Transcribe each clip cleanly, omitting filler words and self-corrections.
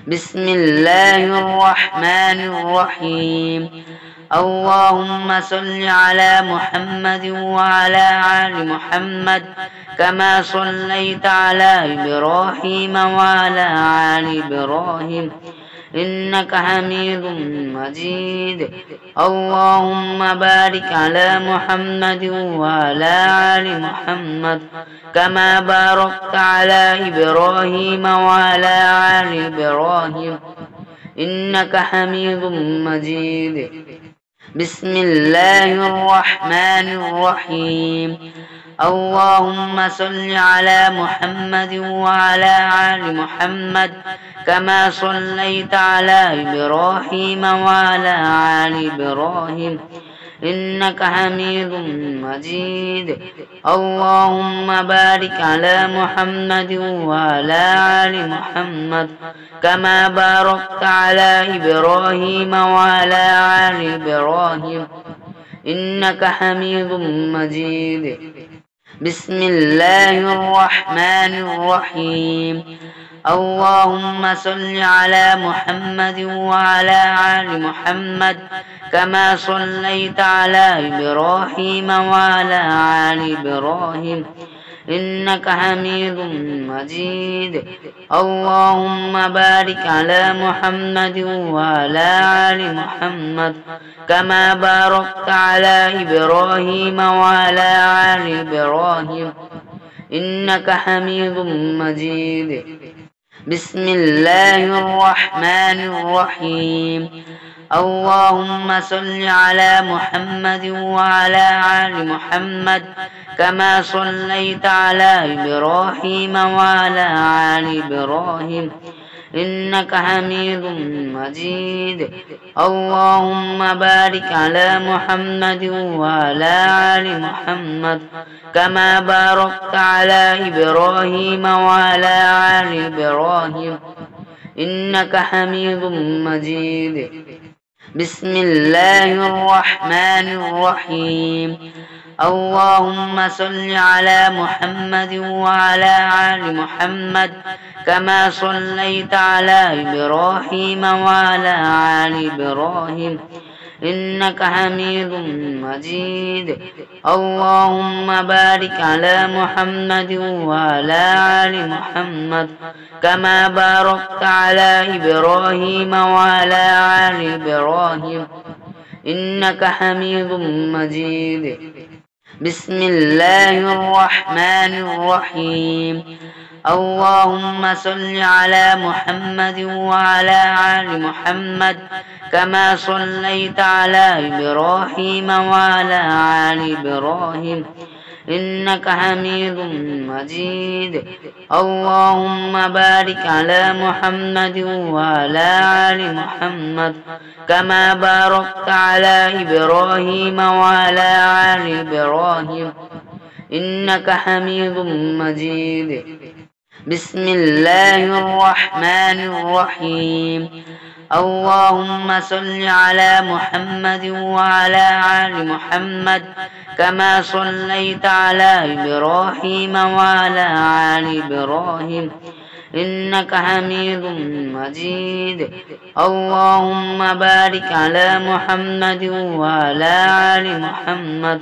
بسم الله الرحمن الرحيم. اللهم صل على محمد وعلى آل محمد كما صليت على إبراهيم وعلى آل إبراهيم إنك حميد مجيد. اللهم بارك على محمد وعلى آل محمد كما باركت على إبراهيم وعلى آل إبراهيم إنك حميد مجيد. بسم الله الرحمن الرحيم. اللهم صل على محمد وعلى آل محمد كما صليت على إبراهيم وعلى آل إبراهيم إنك حميد مجيد. اللهم بارك على محمد وعلى آل محمد كما باركت على إبراهيم وعلى آل إبراهيم إنك حميد مجيد. بسم الله الرحمن الرحيم. اللهم صل على محمد وعلى آل محمد كما صليت على إبراهيم وعلى آل إبراهيم إنك حميد مجيد. اللهم بارك على محمد وعلى آل محمد كما باركت على إبراهيم وعلى آل إبراهيم إنك حميد مجيد. بسم الله الرحمن الرحيم. اللهم صل على محمد وعلى آل محمد كما صليت على إبراهيم وعلى آل إبراهيم إنك حميد مجيد. اللهم بارك على محمد وعلى آل محمد كما باركت على إبراهيم وعلى آل إبراهيم إنك حميد مجيد. بسم الله الرحمن الرحيم. اللهم صل على محمد وعلى آل محمد كما صليت على إبراهيم وعلى آل إبراهيم إنك حميد مجيد. اللهم بارك على محمد وعلى آل محمد كما باركت على إبراهيم وعلى آل إبراهيم إنك حميد مجيد. بسم الله الرحمن الرحيم. اللهم صل على محمد وعلى آل محمد كما صليت على إبراهيم وعلى آل إبراهيم إنك حميد مجيد. اللهم بارك على محمد وعلى آل محمد كما باركت على إبراهيم وعلى آل إبراهيم إنك حميد مجيد. بسم الله الرحمن الرحيم. اللهم صل على محمد وعلى آل محمد كما صليت على إبراهيم وعلى آل إبراهيم إنك حميد مجيد. اللهم بارك على محمد وعلى آل محمد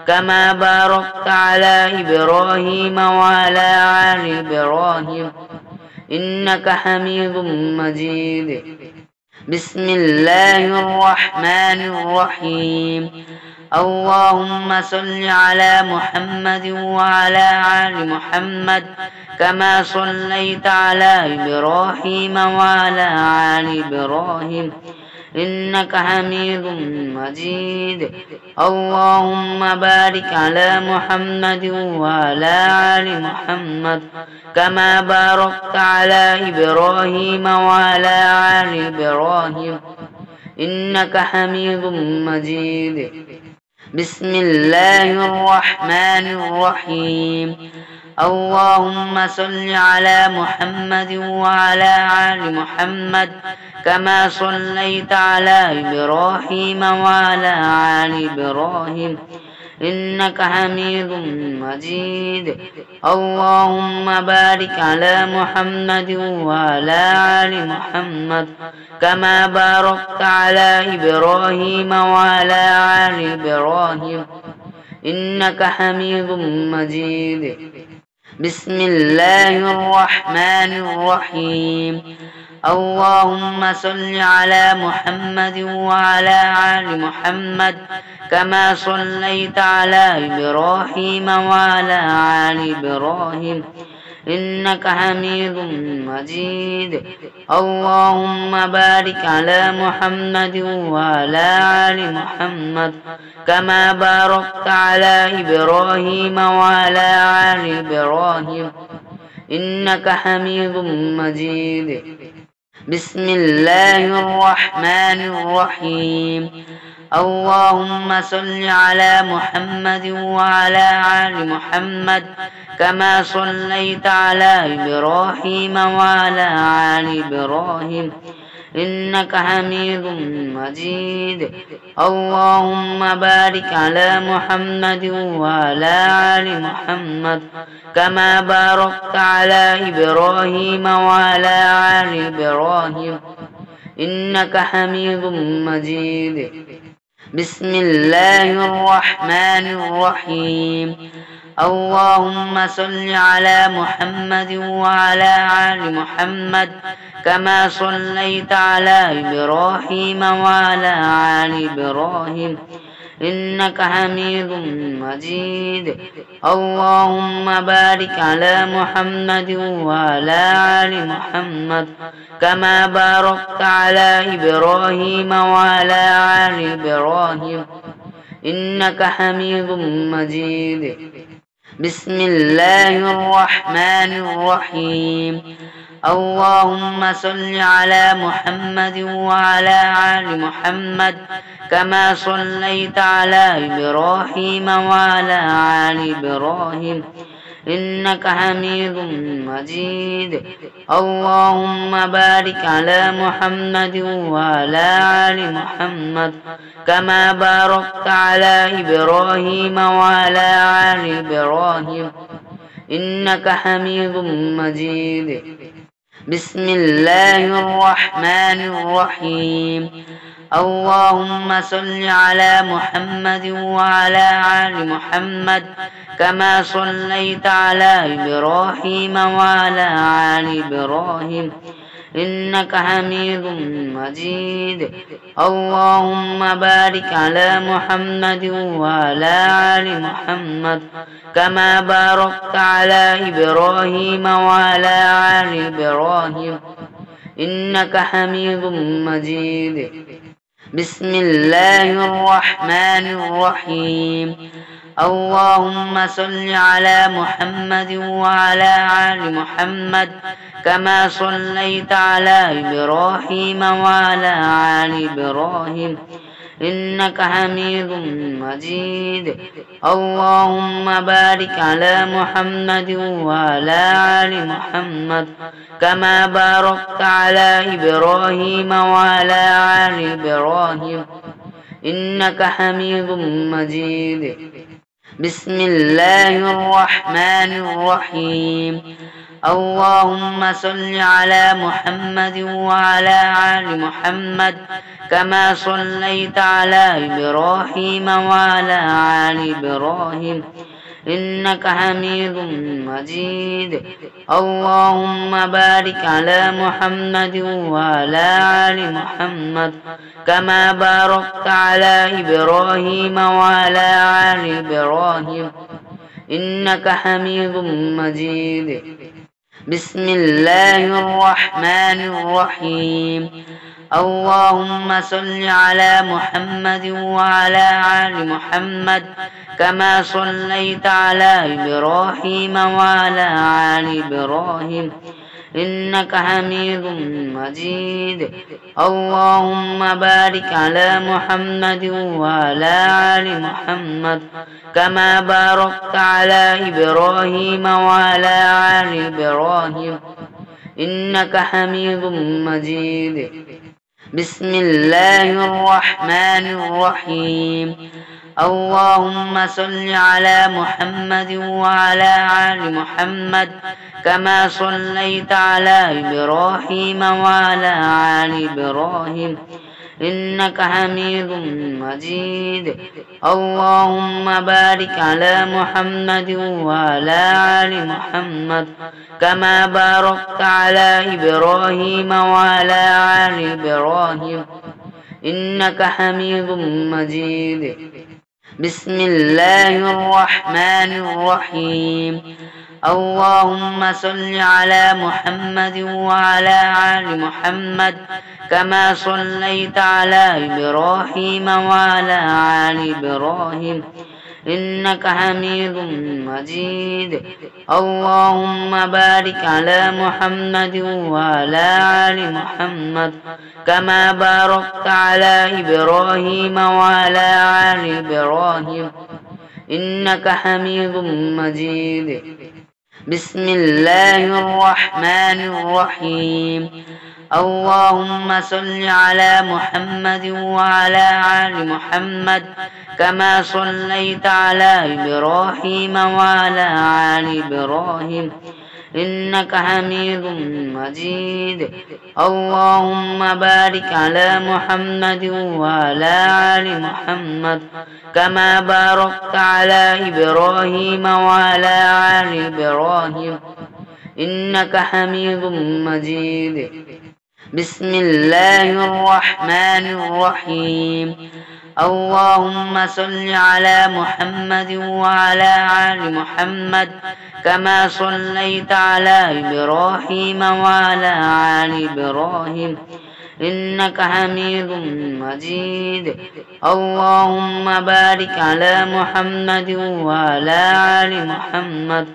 كما باركت على إبراهيم وعلى آل إبراهيم إنك حميد مجيد. بسم الله الرحمن الرحيم. اللهم صل على محمد وعلى آل محمد كما صليت على إبراهيم وعلى آل إبراهيم إنك حميد مجيد. اللهم بارك على محمد وعلى آل محمد كما باركت على إبراهيم وعلى آل إبراهيم إنك حميد مجيد. بسم الله الرحمن الرحيم. اللهم صل على محمد وعلى آل محمد كما صليت على إبراهيم وعلى آل إبراهيم إنك حميد مجيد. اللهم بارك على محمد وعلى آل محمد كما باركت على إبراهيم وعلى آل إبراهيم إنك حميد مجيد. بسم الله الرحمن الرحيم. اللهم صل على محمد وعلى آل محمد كما صليت على إبراهيم وعلى آل إبراهيم إنك حميد مجيد. اللهم بارك على محمد وعلى آل محمد كما باركت على إبراهيم وعلى آل إبراهيم إنك حميد مجيد. بسم الله الرحمن الرحيم. اللهم صل على محمد وعلى آل محمد كما صليت على إبراهيم وعلى آل إبراهيم إنك حميد مجيد. اللهم بارك على محمد وعلى آل محمد كما باركت على إبراهيم وعلى آل إبراهيم إنك حميد مجيد. بسم الله الرحمن الرحيم. اللهم صل على محمد وعلى آل محمد كما صليت على إبراهيم وعلى آل إبراهيم إنك حميد مجيد. اللهم بارك على محمد وعلى آل محمد كما باركت على إبراهيم وعلى آل إبراهيم إنك حميد مجيد. بسم الله الرحمن الرحيم. اللهم صل على محمد وعلى آل محمد كما صليت على إبراهيم وعلى آل إبراهيم إنك حميد مجيد. اللهم بارك على محمد وعلى آل محمد كما باركت على إبراهيم وعلى آل إبراهيم إنك حميد مجيد. بسم الله الرحمن الرحيم. اللهم صل على محمد وعلى آل محمد كما صليت على إبراهيم وعلى آل إبراهيم إنك حميد مجيد. اللهم بارك على محمد وعلى آل محمد كما باركت على إبراهيم وعلى آل إبراهيم إنك حميد مجيد. بسم الله الرحمن الرحيم. اللهم صل على محمد وعلى آل محمد كما صليت على إبراهيم وعلى آل إبراهيم إنك حميد مجيد. اللهم بارك على محمد وعلى آل محمد كما باركت على إبراهيم وعلى آل إبراهيم إنك حميد مجيد. بسم الله الرحمن الرحيم. اللهم صل على محمد وعلى آل محمد كما صليت على إبراهيم وعلى آل إبراهيم إنك حميد مجيد. اللهم بارك على محمد وعلى آل محمد كما باركت على إبراهيم وعلى آل إبراهيم إنك حميد مجيد. بسم الله الرحمن الرحيم. اللهم صل على محمد وعلى آل محمد كما صليت على إبراهيم وعلى آل إبراهيم إنك حميد مجيد. اللهم بارك على محمد وعلى آل محمد كما باركت على إبراهيم وعلى آل إبراهيم إنك حميد مجيد. بسم الله الرحمن الرحيم. اللهم صل على محمد وعلى آل محمد كما صليت على إبراهيم وعلى آل إبراهيم إنك حميد مجيد. اللهم بارك على محمد وعلى آل محمد كما باركت على إبراهيم وعلى آل إبراهيم إنك حميد مجيد. بسم الله الرحمن الرحيم. اللهم صل على محمد وعلى آل محمد كما صليت على إبراهيم وعلى آل إبراهيم إنك حميد مجيد. اللهم بارك على محمد وعلى آل محمد كما باركت على إبراهيم وعلى آل إبراهيم إنك حميد مجيد. بسم الله الرحمن الرحيم. اللهم صل على محمد وعلى آل محمد كما صليت على إبراهيم وعلى آل إبراهيم إنك حميد مجيد. اللهم بارك على محمد وعلى آل محمد كما باركت على إبراهيم وعلى آل إبراهيم إنك حميد مجيد. بسم الله الرحمن الرحيم. اللهم صل على محمد وعلى آل محمد كما صليت على إبراهيم وعلى آل إبراهيم إنك حميد مجيد. اللهم بارك على محمد وعلى آل محمد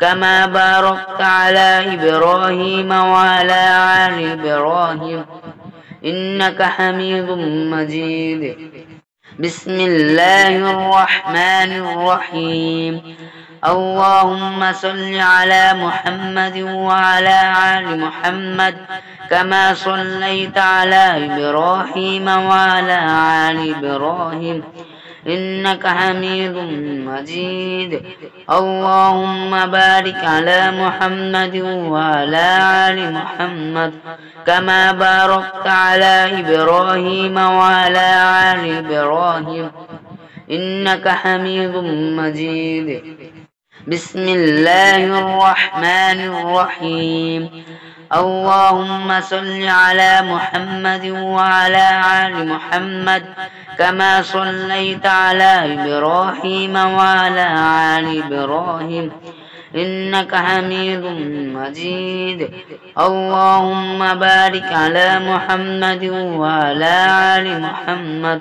كما باركت على إبراهيم وعلى آل إبراهيم إنك حميد مجيد. بسم الله الرحمن الرحيم. اللهم صل على محمد وعلى آل محمد كما صليت على إبراهيم وعلى آل إبراهيم إنك حميد مجيد. اللهم بارك على محمد وعلى آل محمد كما باركت على إبراهيم وعلى آل إبراهيم إنك حميد مجيد. بسم الله الرحمن الرحيم. اللهم صل على محمد وعلى آل محمد كما صليت على إبراهيم وعلى آل إبراهيم إنك حميد مجيد. اللهم بارك على محمد وعلى آل محمد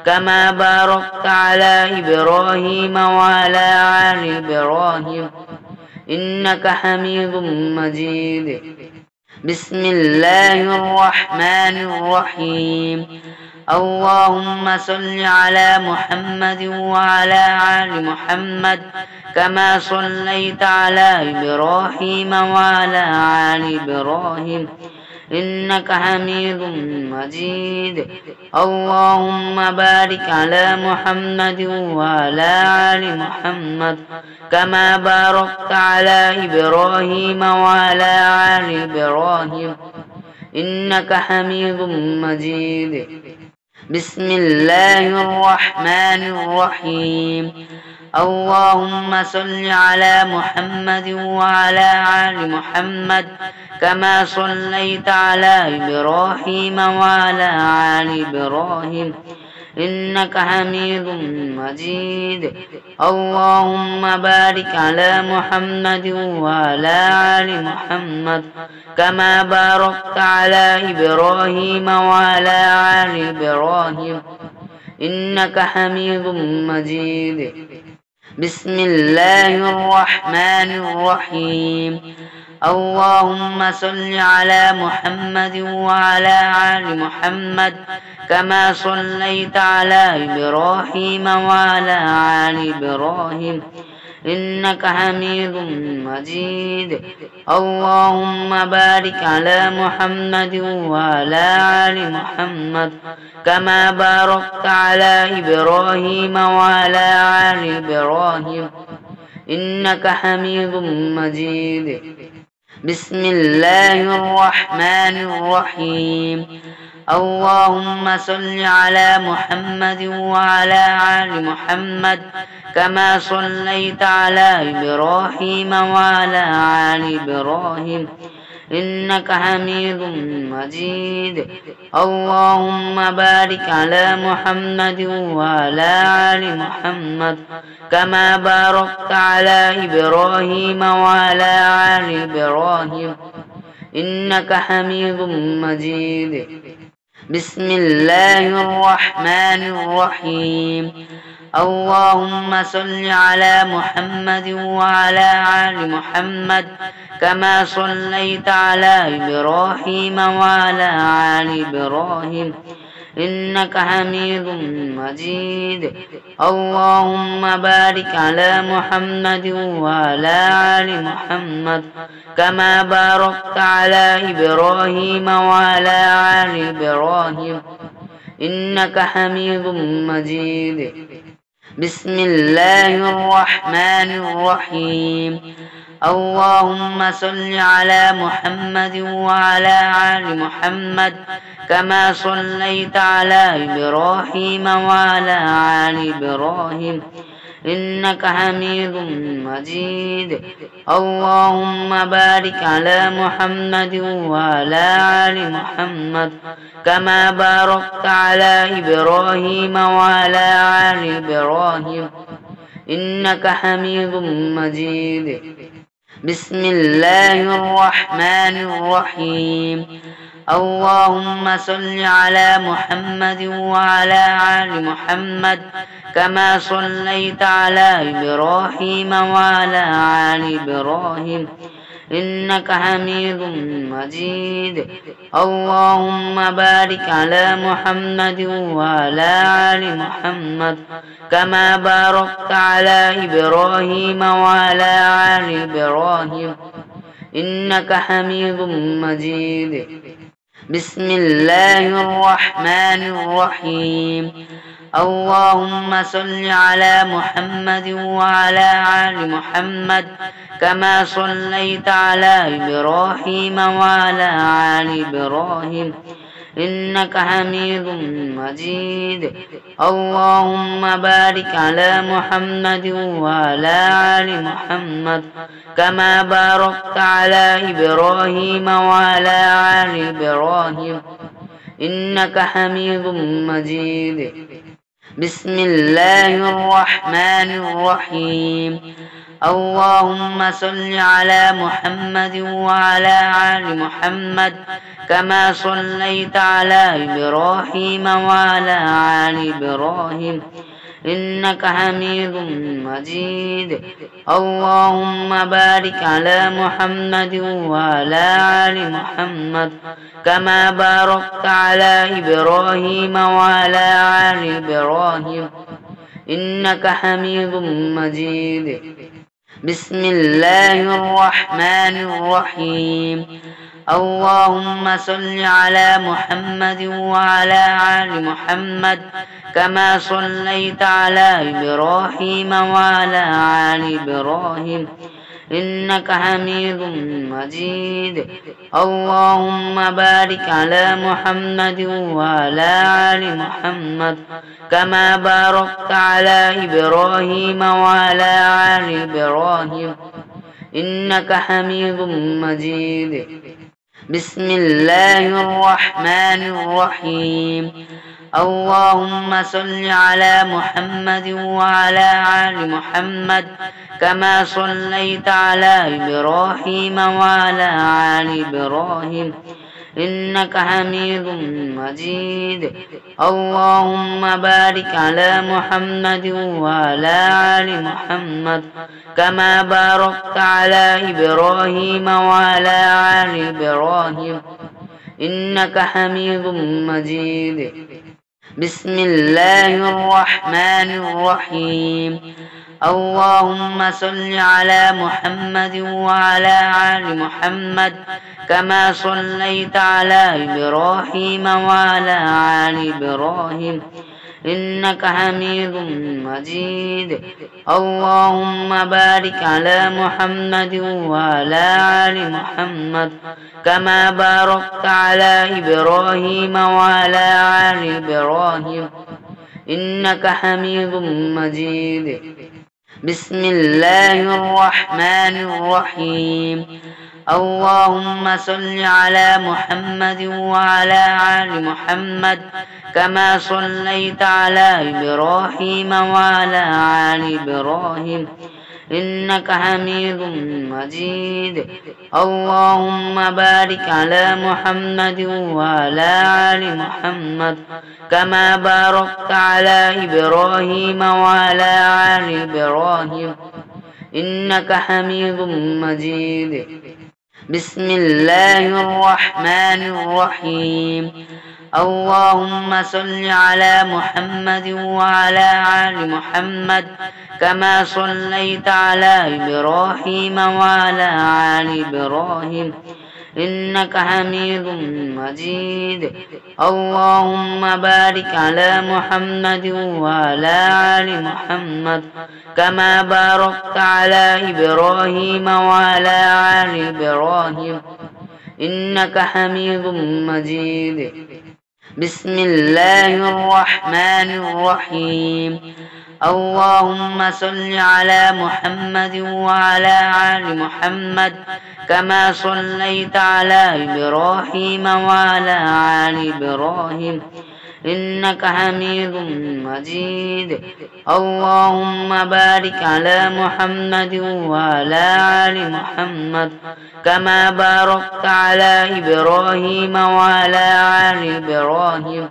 كما باركت على إبراهيم وعلى آل إبراهيم إنك حميد مجيد. بسم الله الرحمن الرحيم. اللهم صل على محمد وعلى آل محمد كما صليت على إبراهيم وعلى آل إبراهيم إنك حميد مجيد. اللهم بارك على محمد وعلى آل محمد كما باركت على إبراهيم وعلى آل إبراهيم إنك حميد مجيد. بسم الله الرحمن الرحيم. اللهم صل على محمد وعلى آل محمد كما صليت على إبراهيم وعلى آل إبراهيم إنك حميد مجيد. اللهم بارك على محمد وعلى آل محمد كما باركت على إبراهيم وعلى آل إبراهيم إنك حميد مجيد. بسم الله الرحمن الرحيم. اللهم صل على محمد وعلى آل محمد كما صليت على إبراهيم وعلى آل إبراهيم إنك حميد مجيد. اللهم بارك على محمد وعلى آل محمد كما باركت على إبراهيم وعلى آل إبراهيم إنك حميد مجيد. بسم الله الرحمن الرحيم. اللهم صل على محمد وعلى آل محمد كما صليت على إبراهيم وعلى آل إبراهيم إنك حميد مجيد. اللهم بارك على محمد وعلى آل محمد كما باركت على إبراهيم وعلى آل إبراهيم إنك حميد مجيد. بسم الله الرحمن الرحيم. اللهم صل على محمد وعلى آل محمد كما صليت على إبراهيم وعلى آل إبراهيم إنك حميد مجيد. اللهم بارك على محمد وعلى آل محمد كما باركت على إبراهيم وعلى آل إبراهيم إنك حميد مجيد. بسم الله الرحمن الرحيم. اللهم صل على محمد وعلى آل محمد كما صليت على إبراهيم وعلى آل إبراهيم إنك حميد مجيد. اللهم بارك على محمد وعلى آل محمد كما باركت على إبراهيم وعلى آل إبراهيم إنك حميد مجيد. بسم الله الرحمن الرحيم. اللهم صل على محمد وعلى آل محمد كما صليت على إبراهيم وعلى آل إبراهيم إنك حميد مجيد. اللهم بارك على محمد وعلى آل محمد كما باركت على إبراهيم وعلى آل إبراهيم إنك حميد مجيد. بسم الله الرحمن الرحيم. اللهم صل على محمد وعلى آل محمد كما صليت على إبراهيم وعلى آل إبراهيم إنك حميد مجيد. اللهم بارك على محمد وعلى آل محمد كما باركت على إبراهيم وعلى آل إبراهيم إنك حميد مجيد. بسم الله الرحمن الرحيم. اللهم صل على محمد وعلى آل محمد كما صليت على إبراهيم وعلى آل إبراهيم إنك حميد مجيد. اللهم بارك على محمد وعلى آل محمد كما باركت على إبراهيم وعلى آل إبراهيم إنك حميد مجيد. بسم الله الرحمن الرحيم. اللهم صل على محمد وعلى آل محمد كما صليت على إبراهيم وعلى آل إبراهيم إنك حميد مجيد. اللهم بارك على محمد وعلى آل محمد كما باركت على إبراهيم وعلى آل إبراهيم إنك حميد مجيد. بسم الله الرحمن الرحيم. اللهم صل على محمد وعلى آل محمد كما صليت على إبراهيم وعلى آل إبراهيم إنك حميد مجيد. اللهم بارك على محمد وعلى آل محمد كما باركت على إبراهيم وعلى آل إبراهيم إنك حميد مجيد. بسم الله الرحمن الرحيم. اللهم صل على محمد وعلى آل محمد كما صليت على إبراهيم وعلى آل إبراهيم إنك حميد مجيد. اللهم بارك على محمد وعلى آل محمد كما باركت على إبراهيم وعلى آل إبراهيم إنك حميد مجيد. بسم الله الرحمن الرحيم. اللهم صل على محمد وعلى آل محمد كما صليت على إبراهيم وعلى آل إبراهيم إنك حميد مجيد. اللهم بارك على محمد وعلى آل محمد كما باركت على إبراهيم وعلى آل إبراهيم إنك حميد مجيد. بسم الله الرحمن الرحيم. اللهم صل على محمد وعلى آل محمد كما صليت على إبراهيم وعلى آل إبراهيم إنك حميد مجيد. اللهم بارك على محمد وعلى آل محمد كما باركت على إبراهيم وعلى آل إبراهيم إنك حميد مجيد. بسم الله الرحمن الرحيم. اللهم صل على محمد وعلى آل محمد كما صليت على إبراهيم وعلى آل إبراهيم إنك حميد مجيد. اللهم بارك على محمد وعلى آل محمد كما باركت على إبراهيم وعلى آل إبراهيم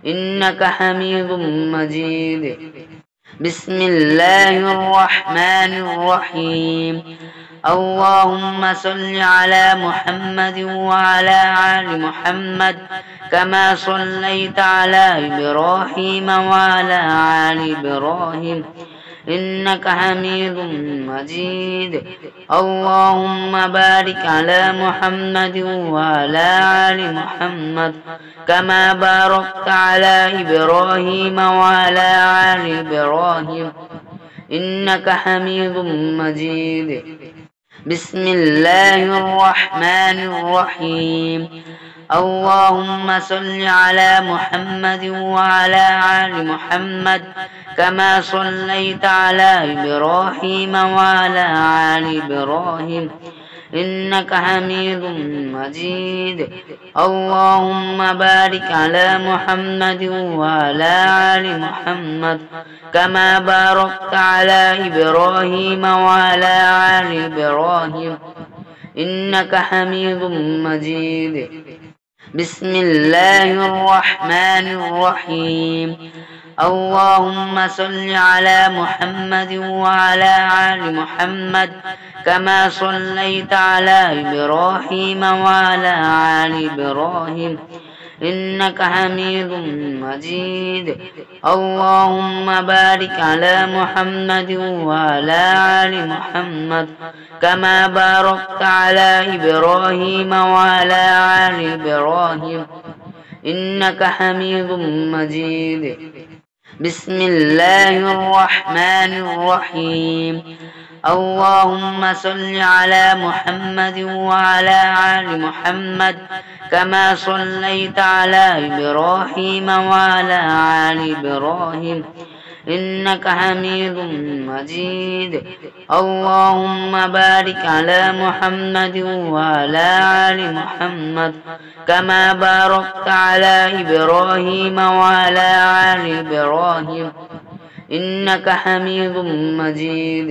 إنك حميد مجيد. بسم الله الرحمن الرحيم. اللهم صل على محمد وعلى آل محمد كما صليت على إبراهيم وعلى آل إبراهيم إنك حميد مجيد. اللهم بارك على محمد وعلى آل محمد كما باركت على إبراهيم وعلى آل إبراهيم إنك حميد مجيد. بسم الله الرحمن الرحيم. اللهم صل على محمد وعلى آل محمد كما صليت على إبراهيم وعلى آل إبراهيم إنك حميد مجيد. اللهم بارك على محمد وعلى آل محمد كما باركت على إبراهيم وعلى آل إبراهيم إنك حميد مجيد. بسم الله الرحمن الرحيم. اللهم صل على محمد وعلى آل محمد كما صليت على إبراهيم وعلى آل إبراهيم إنك حميد مجيد. اللهم بارك على محمد وعلى آل محمد كما باركت على إبراهيم وعلى آل إبراهيم إنك حميد مجيد. بسم الله الرحمن الرحيم. اللهم صل على محمد وعلى آل محمد كما صليت على إبراهيم وعلى آل إبراهيم إنك حميد مجيد. اللهم بارك على محمد وعلى آل محمد كما باركت على إبراهيم وعلى آل إبراهيم إنك حميد مجيد.